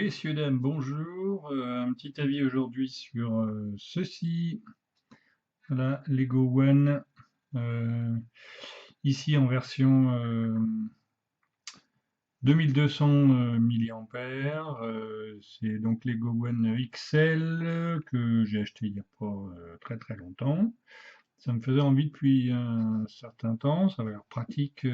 Messieurs, dames, bonjour. Un petit avis aujourd'hui sur ceci. Voilà, Lego One. euh, Ici en version 2200 milliampères. C'est donc Lego One XL que j'ai acheté il n'y a pas très très longtemps. Ça me faisait envie depuis un certain temps. Ça avait l'air pratique.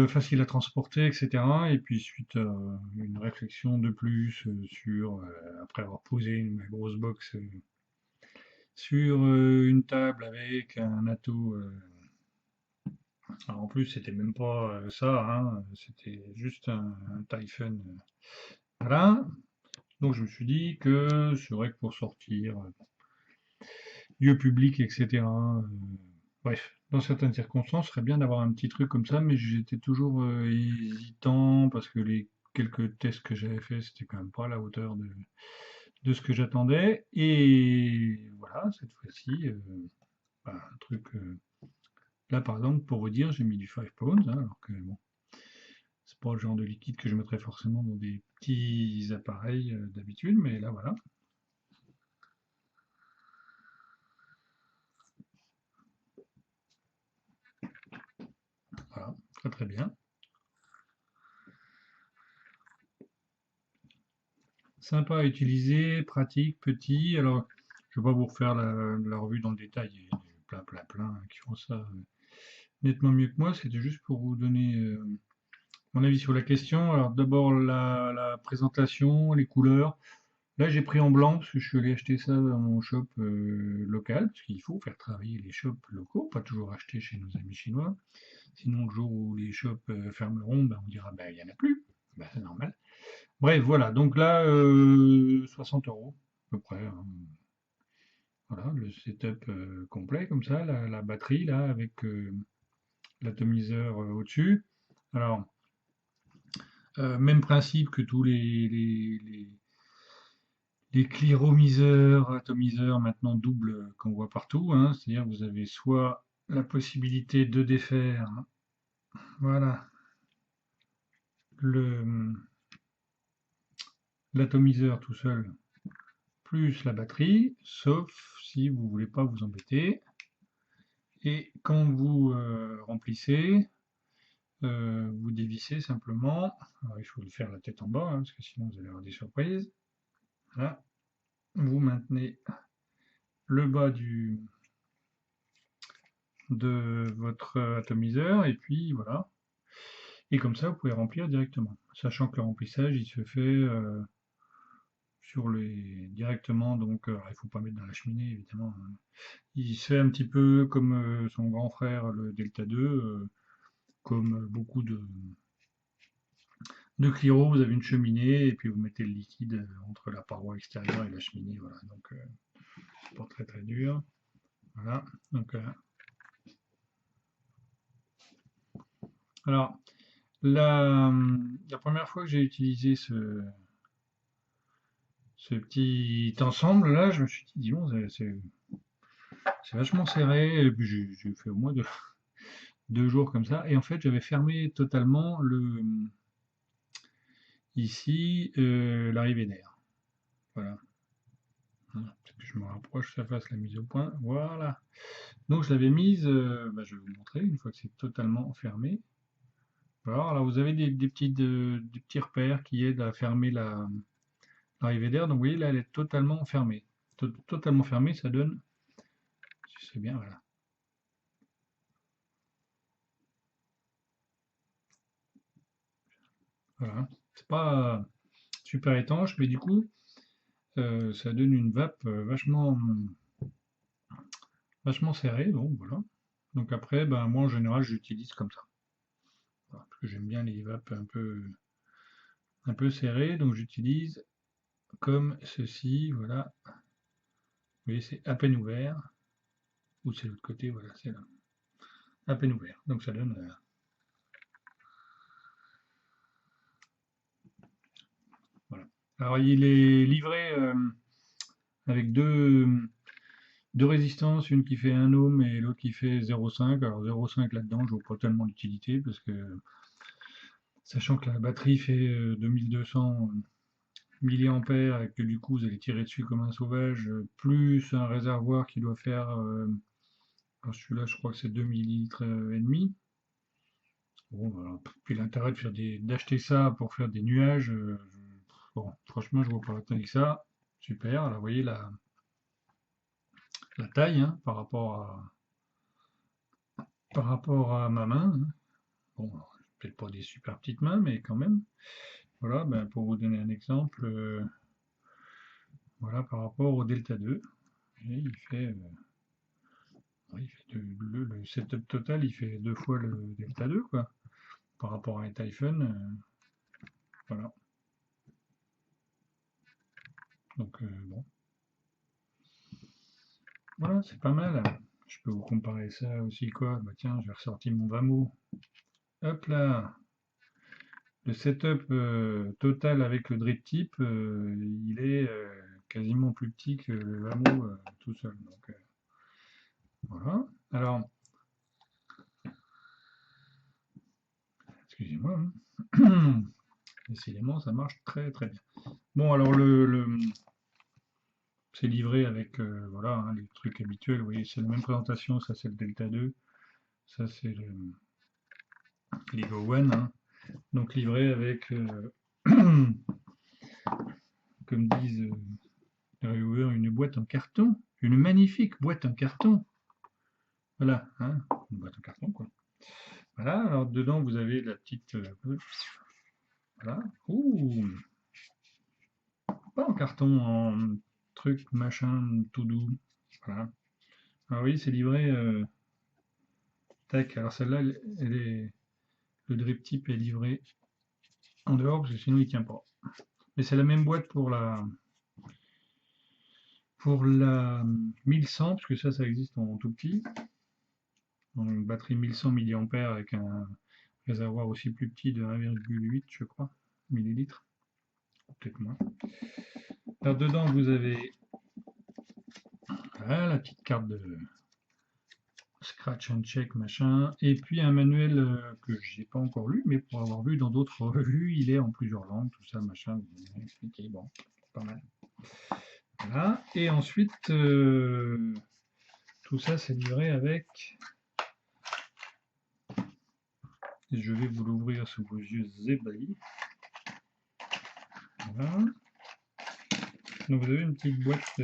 Facile à transporter, etc. Et puis suite à une réflexion de plus sur, après avoir posé ma grosse box sur une table avec un atout. Alors en plus, c'était même pas ça, hein, c'était juste un Typhon. Voilà. Donc je me suis dit que c'est vrai que pour sortir, lieu public, etc. Bref, dans certaines circonstances, ce serait bien d'avoir un petit truc comme ça, mais j'étais toujours hésitant parce que les quelques tests que j'avais faits, c'était quand même pas à la hauteur de ce que j'attendais. Et voilà, cette fois-ci, un truc. Là, par exemple, pour vous dire, j'ai mis du 5 pounds, hein, alors que bon, c'est pas le genre de liquide que je mettrais forcément dans des petits appareils d'habitude, mais là, voilà. Voilà, très très bien. Sympa à utiliser, pratique, petit. Alors, je ne vais pas vous refaire la revue dans le détail. Il y a plein qui font ça nettement mieux que moi. C'était juste pour vous donner mon avis sur la question. Alors, d'abord, la présentation, les couleurs. Là, j'ai pris en blanc parce que je suis allé acheter ça dans mon shop local, parce qu'il faut faire travailler les shops locaux, pas toujours acheter chez nos amis chinois. Sinon, le jour où les shops fermeront, ben, on dira, ben, il n'y en a plus. Ben, c'est normal. Bref, voilà, donc là, 60 euros, à peu près, hein. Voilà, le setup complet, comme ça, la batterie, là, avec l'atomiseur au-dessus. Alors, même principe que tous les clyromiseurs, atomiseurs, maintenant double, qu'on voit partout, hein. C'est-à-dire que vous avez soit la possibilité de défaire, voilà, le l'atomiseur tout seul, plus la batterie, sauf si vous voulez pas vous embêter. Et quand vous remplissez, vous dévissez simplement. Alors, il faut le faire la tête en bas, hein, parce que sinon vous allez avoir des surprises. Là, vous maintenez le bas de votre atomiseur, et puis voilà. Et comme ça, vous pouvez remplir directement. Sachant que le remplissage, il se fait directement, donc il ne faut pas mettre dans la cheminée, évidemment, hein. Il se fait un petit peu comme son grand frère, le Delta 2, comme beaucoup de Cliro, vous avez une cheminée et puis vous mettez le liquide entre la paroi extérieure et la cheminée. Voilà, donc c'est pas très très dur. Voilà, donc alors la première fois que j'ai utilisé ce petit ensemble là, je me suis dit, bon, c'est vachement serré. Et puis j'ai fait au moins deux jours comme ça. Et en fait, j'avais fermé totalement ici l'arrivée d'air. Voilà. Voilà. Que je me rapproche, ça fasse la mise au point. Voilà. Donc je l'avais mise, je vais vous montrer une fois que c'est totalement fermé. Alors là, vous avez des petits repères qui aident à fermer l'arrivée d'air. Donc vous voyez là, elle est totalement fermée. Totalement fermée, ça donne, si c'est bien, voilà. Voilà. C'est pas super étanche, mais du coup, ça donne une vape vachement serrée. Bon, voilà. Donc après, ben, moi en général, j'utilise comme ça. Voilà, parce que j'aime bien les vapes un peu serrées, donc j'utilise comme ceci, voilà. Vous voyez, c'est à peine ouvert, ou c'est l'autre côté, voilà, c'est là, à peine ouvert. Donc ça donne, voilà. Alors il est livré avec deux résistances, une qui fait 1 ohm et l'autre qui fait 0,5. Alors 0,5 là-dedans, je vois pas tellement l'utilité parce que sachant que la batterie fait 2200 milliampères et que du coup vous allez tirer dessus comme un sauvage, plus un réservoir qui doit faire, alors celui-là je crois que c'est 2 millilitres et demi. Bon, voilà. Puis l'intérêt de d'acheter ça pour faire des nuages, bon, franchement je vois pas tant que ça. Super, là vous voyez la taille hein, par rapport à ma main, hein. Bon, peut-être pas des super petites mains, mais quand même. Voilà, ben, pour vous donner un exemple, voilà, par rapport au Delta 2, et ouais, il fait le setup total, il fait 2 fois le Delta 2, quoi, par rapport à un Typhon, voilà. Donc, bon, voilà, c'est pas mal. Je peux vous comparer ça aussi, quoi. Bah tiens, j'ai ressorti mon Vamo. Hop là, le setup total avec le drip tip, il est quasiment plus petit que le Vamo tout seul. Donc, voilà. Alors, excusez-moi, hein. Décidément, ça marche très très bien. Bon, alors c'est livré avec voilà, hein, les trucs habituels. Vous voyez, c'est la même présentation. Ça, c'est le Delta 2. Ça, c'est le l'Ego One, hein. Donc livré avec, comme disent les reviewers, une boîte en carton. Une magnifique boîte en carton. Voilà, hein, une boîte en carton, quoi. Voilà, alors dedans, vous avez la petite... voilà. Ouh, pas en carton, en truc, machin, tout doux. Voilà. Alors oui, c'est livré... tac, alors celle-là, le drip tip est livré en dehors, parce que sinon il tient pas. Mais c'est la même boîte pour la 1100, parce que ça existe en tout petit. Donc, une batterie 1100 milliampères avec un réservoir aussi plus petit de 1,8, je crois, millilitres, peut-être moins. Alors dedans, vous avez voilà, la petite carte de scratch and check, machin, et puis un manuel que j'ai pas encore lu, mais pour avoir vu dans d'autres revues, il est en plusieurs langues, tout ça, machin, expliqué, bon, pas mal. Voilà, et ensuite, tout ça, c'est livré avec, et je vais vous l'ouvrir sous vos yeux ébahis. Voilà. Donc vous avez une petite boîte,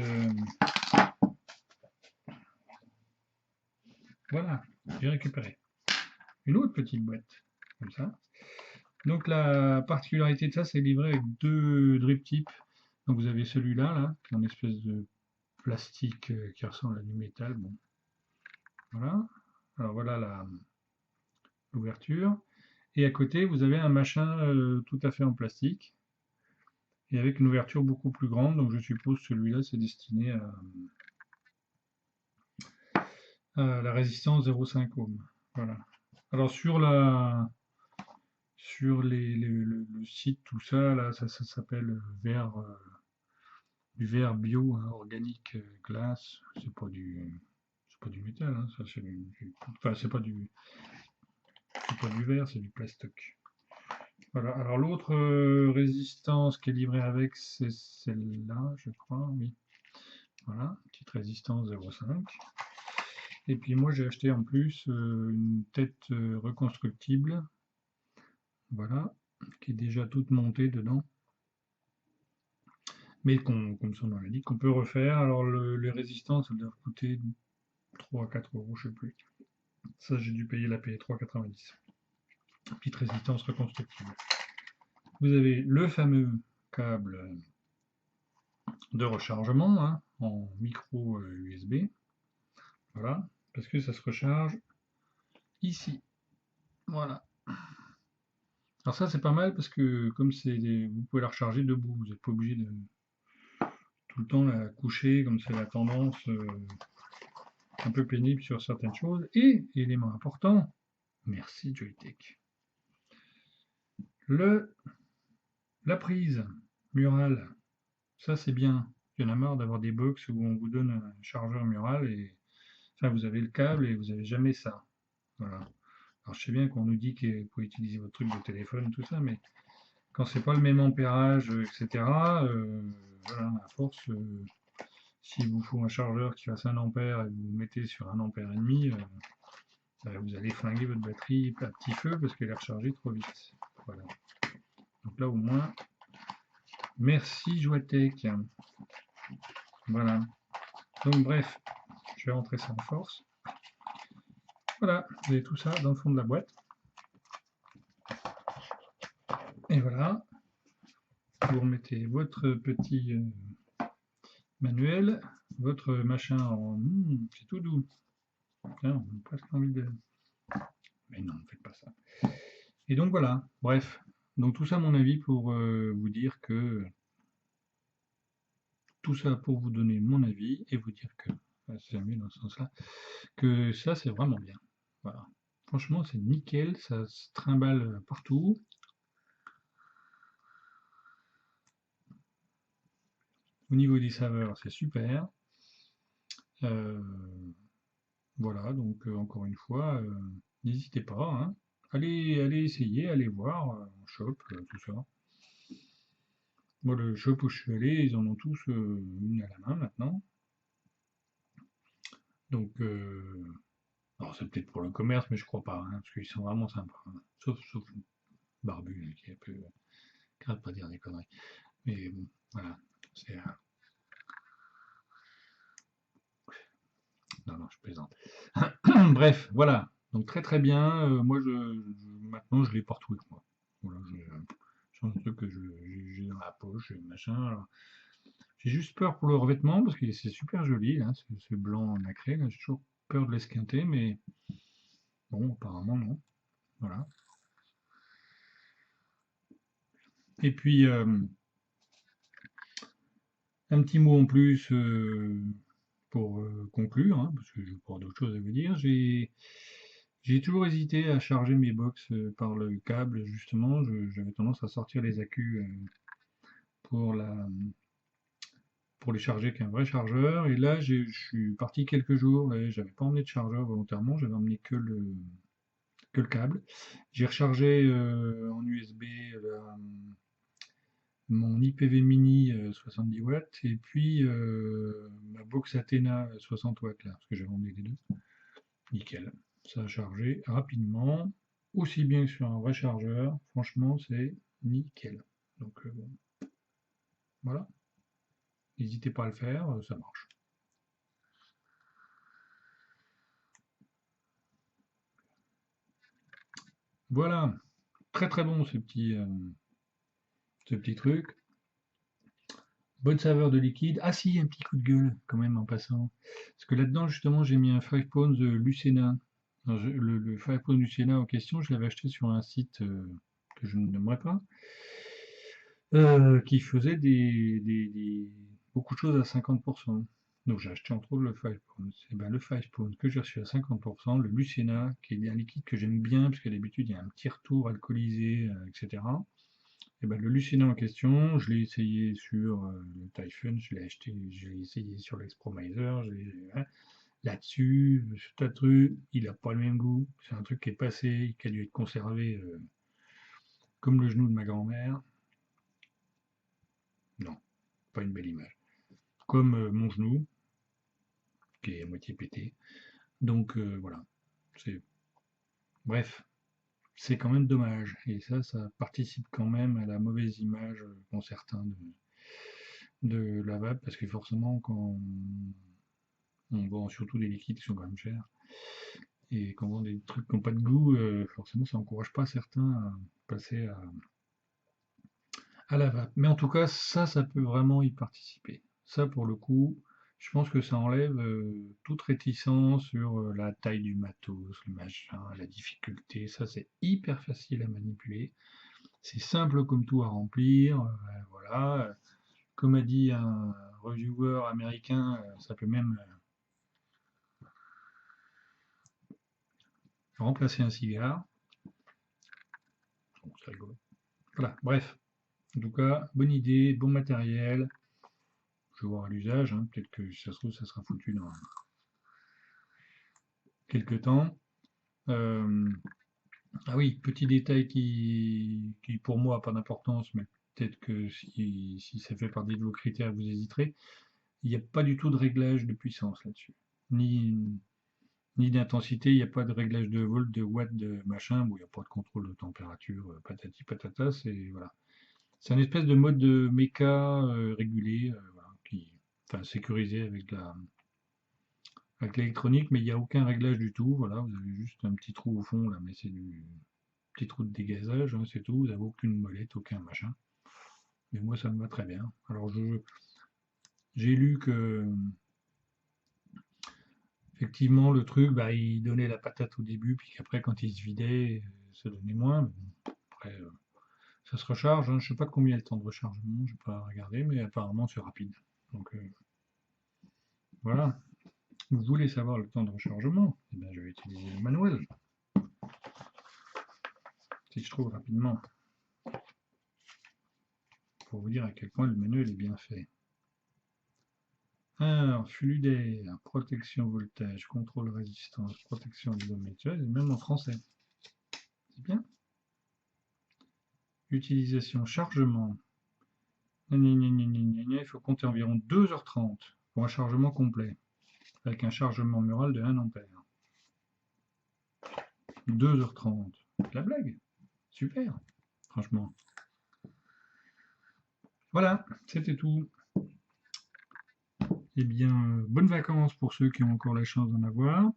voilà, j'ai récupéré. Une autre petite boîte, comme ça. Donc la particularité de ça, c'est livré avec 2 drip tips. Donc vous avez celui-là, là, qui est en espèce de plastique qui ressemble à du métal. Bon, voilà. Alors voilà l'ouverture. Et à côté, vous avez un machin tout à fait en plastique et avec une ouverture beaucoup plus grande. Donc je suppose que celui-là, c'est destiné à la résistance 0,5 ohm. Voilà. Alors sur le site, tout ça, là, ça s'appelle du verre bio, hein, organique, glace. C'est pas du métal, hein, ça enfin c'est pas du verre, c'est du plastoc. Voilà. Alors l'autre résistance qui est livrée avec, c'est celle-là, je crois, oui. Voilà, petite résistance 0,5. Et puis moi j'ai acheté en plus une tête reconstructible, voilà, qui est déjà toute montée dedans, mais comme son nom l'indique, qu'on peut refaire. Alors les résistances, elles doivent coûter 3 à 4 euros, je sais plus. Ça j'ai dû payer 3,90. Petite résistance reconstructible. Vous avez le fameux câble de rechargement hein, en micro USB. Voilà, parce que ça se recharge ici. Voilà. Alors ça c'est pas mal parce que comme vous pouvez la recharger debout, vous n'êtes pas obligé de tout le temps la coucher comme c'est la tendance un peu pénible sur certaines choses. Et élément important, merci Joytech. La prise murale, ça c'est bien. Il y en a marre d'avoir des box où on vous donne un chargeur mural et enfin vous avez le câble et vous n'avez jamais ça. Voilà. Alors je sais bien qu'on nous dit qu'il faut utiliser votre truc de téléphone, tout ça, mais quand c'est pas le même ampérage, etc., voilà, à force, s'il vous faut un chargeur qui fasse 1 ampère et vous le mettez sur 1 ampère et demi, vous allez flinguer votre batterie à petit feu parce qu'elle est rechargée trop vite. Voilà. Donc là au moins, merci Joatech. Voilà. Donc bref, je vais rentrer ça en force. Voilà, vous avez tout ça dans le fond de la boîte. Et voilà, vous remettez votre petit manuel, votre machin en... c'est tout doux. Tiens, on a presque envie de... Mais non, ne faites pas ça. Et donc voilà, bref. Donc tout ça, à mon avis, pour vous dire que... Tout ça pour vous donner mon avis et vous dire que... c'est mieux dans ce sens-là. Que ça, c'est vraiment bien. Voilà. Franchement, c'est nickel, ça se trimballe partout. Au niveau des saveurs, c'est super. Euh, voilà, donc encore une fois, n'hésitez pas, hein. Allez essayer, allez voir en shop, tout ça. Moi, le shop où je suis allé, ils en ont tous une à la main maintenant. Donc, alors c'est peut-être pour le commerce, mais je crois pas, hein, parce qu'ils sont vraiment sympas, hein. Sauf Barbu, qui est un peu, qui arrête pas de dire des conneries. Mais bon, voilà, c'est, non, non, je plaisante. Bref, voilà. Donc très très bien. Moi, maintenant, je les porte avec moi. Voilà, c'est un truc que j'ai dans la poche, machin. Alors, j'ai juste peur pour le revêtement parce que c'est super joli, là, ce blanc nacré. Là, j'ai toujours peur de l'esquinter, mais bon, apparemment non. Voilà. Et puis, un petit mot en plus pour conclure, hein, parce que je n'ai pas d'autres choses à vous dire. J'ai toujours hésité à charger mes box par le câble, justement. J'avais tendance à sortir les accus pour pour les charger avec un vrai chargeur. Et là, je suis parti quelques jours. J'avais pas emmené de chargeur volontairement, j'avais emmené que le câble. J'ai rechargé en USB mon IPV Mini 70 watts et puis ma box Athena 60 watts là, parce que j'avais emmené les deux. Nickel. Ça a chargé rapidement, aussi bien que sur un vrai chargeur. Franchement, c'est nickel. Donc bon, voilà. N'hésitez pas à le faire, ça marche. Voilà. Très très bon ce petit truc. Bonne saveur de liquide. Ah si, un petit coup de gueule quand même en passant. Parce que là-dedans, justement, j'ai mis un Five Pounds Lucena. Alors, le Five Pounds Lucena en question, je l'avais acheté sur un site que je ne nommerai pas, qui faisait beaucoup de choses à 50%. Donc j'ai acheté entre autres le Five Pounds. Et ben, le Five Pounds que j'ai reçu à 50%, le Lucena, qui est un liquide que j'aime bien, parce qu'à d'habitude il y a un petit retour alcoolisé, etc. Et ben, le Lucena en question, je l'ai essayé sur le Typhon, je l'ai acheté, je l'ai essayé sur l'Expromiser, hein, là-dessus, ce tas de trucs, il n'a pas le même goût. C'est un truc qui est passé, qui a dû être conservé comme le genou de ma grand-mère. Non, pas une belle image. Comme mon genou, qui est à moitié pété. Donc voilà. C'est... Bref, c'est quand même dommage. Et ça participe quand même à la mauvaise image qu'ont certains de la vape, parce que forcément, quand on vend surtout des liquides qui sont quand même chers, et quand on vend des trucs qui n'ont pas de goût, forcément, ça n'encourage pas certains à passer à la vape. Mais en tout cas, ça peut vraiment y participer. Ça, pour le coup, je pense que ça enlève toute réticence sur la taille du matos, le machin, la difficulté. Ça, c'est hyper facile à manipuler. C'est simple comme tout à remplir. Voilà. Comme a dit un reviewer américain, ça peut même remplacer un cigare. Donc, c'est rigolo. Voilà, bref. En tout cas, bonne idée, bon matériel. Je vais voir à l'usage, hein. Peut-être que si ça se trouve, ça sera foutu dans quelques temps. Euh, Ah oui, petit détail qui pour moi a pas d'importance, mais peut-être que si ça fait partie de vos critères, vous hésiterez. Il n'y a pas du tout de réglage de puissance là-dessus. Ni, ni d'intensité, il n'y a pas de réglage de volts, de watts, de machin, où il n'y a pas de contrôle de température, patati patata, c'est voilà. C'est un espèce de mode de méca régulé, voilà, enfin sécurisé avec l'électronique, mais il n'y a aucun réglage du tout. Voilà, vous avez juste un petit trou au fond là, mais c'est du petit trou de dégazage, hein, c'est tout. Vous n'avez aucune molette, aucun machin. Mais moi, ça me va très bien. Alors, j'ai lu que effectivement le truc, bah, il donnait la patate au début, puis qu'après, quand il se vidait, ça donnait moins. Mais bon, après, ça se recharge. Hein. Je sais pas combien est le temps de rechargement, je n'ai pas regardé, mais apparemment c'est rapide. Donc voilà. Vous voulez savoir le temps de rechargement? Eh bien, je vais utiliser le manuel. Si je trouve rapidement, pour vous dire à quel point le manuel est bien fait. Alors, flux d'air, protection voltage, contrôle résistance, protection volomètre, même en français. C'est bien. Utilisation, chargement. Il faut compter environ 2h30 pour un chargement complet, avec un chargement mural de 1 ampère. 2h30. La blague. Super. Franchement. Voilà, c'était tout. Eh bien, bonnes vacances pour ceux qui ont encore la chance d'en avoir.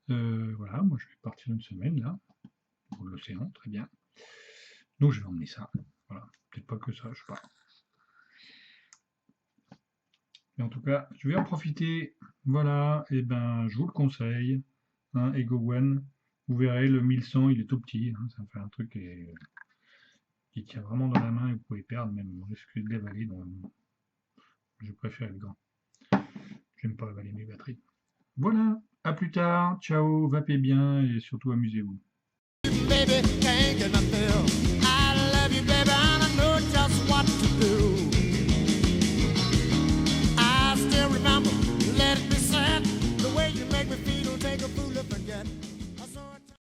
Voilà, moi je vais partir une semaine là, pour l'océan, très bien. Donc je vais emmener ça. Voilà, peut-être pas que ça, je sais pas. Mais en tout cas, je vais en profiter. Voilà, et ben je vous le conseille. Hein, Ego One. Vous verrez, le 1100, il est tout petit. Hein, ça fait un truc qui tient vraiment dans la main et vous pouvez perdre, même risquer de l'avaler. Donc, je préfère le grand. J'aime pas avaler mes batteries. Voilà, à plus tard. Ciao, vapez bien et surtout amusez-vous. Baby, can't get my fill.